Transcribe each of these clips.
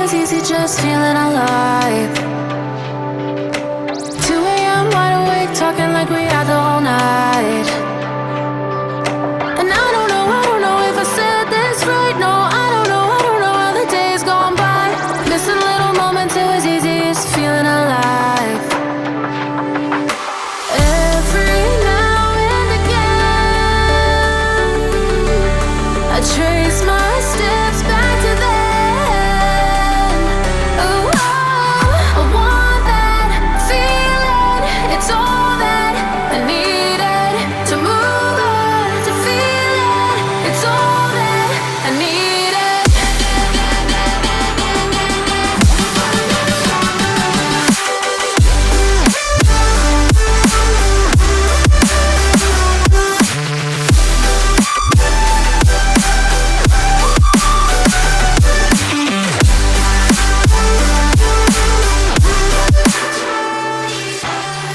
was easy, just feeling alive. 2 a.m. wide awake, talking like we had the whole night. And I don't know if I said this right. No, I don't know how the days gone by. Missing little moments, it was easy, just feeling alive. Every now and again, I trace my steps back to then. Oh, I want that feeling. It's all that I needed to move on, to feel it. It's all that I needed.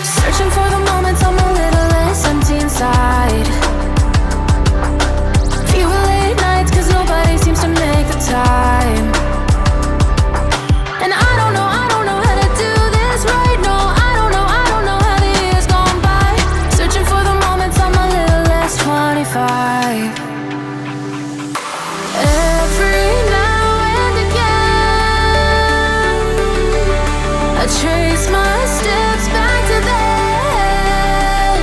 Searching for the moments I'm a little less empty inside. Fewer late nights, cause nobody seems to make the time. And I don't know how to do this right. No, I don't know how the years gone by. Searching for the moments I'm a little less 25. Every now and again, I trace my steps back to then.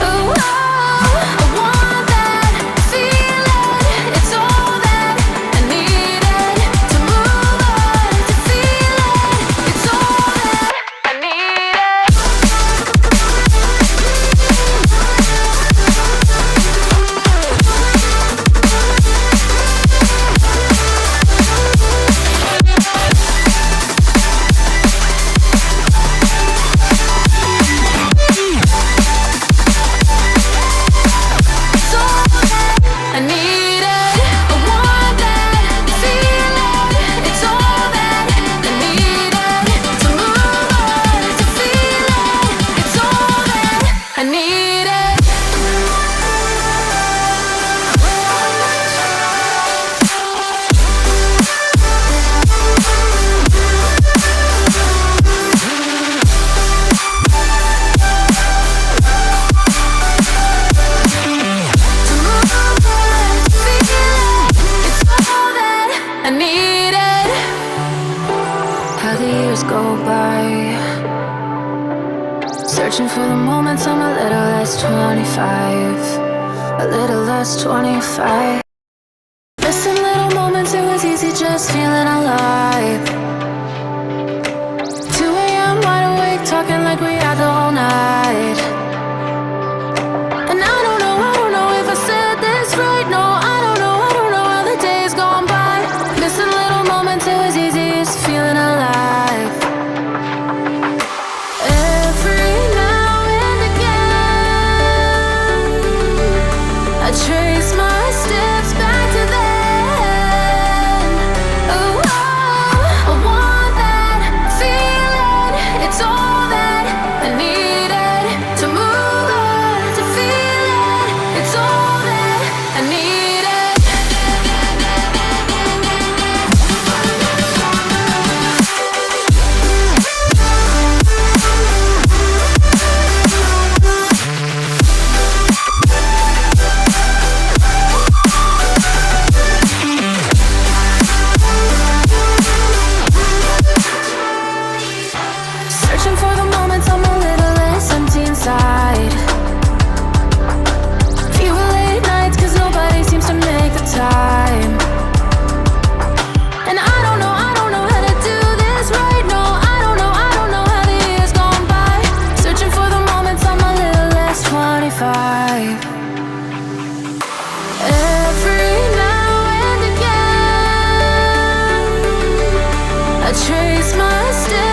Oh, I want that feeling. It's all that I needed to move on, to feel it. It's all that I needed. It's all that I needed. I want that feeling. It's all that I needed to move on, to feel it. It's all that I needed. To move on, to feel it. It's all that I needed. How the years go by, searching for the moments I'm a little less 25, a little less 25. Missing little moments, it was easy, just feeling alive. 2 a.m. wide awake, talking like we had the whole night. And I don't know if I said this right. No, I don't know how the days gone by. Missing little moments, it was easy, just feeling alive. Every now and again, I trace my steps back to then. Oh, I want that feeling. It's all that I needed to move on, to feel it. It's all that I needed. 25. Every now and again, I trace my steps.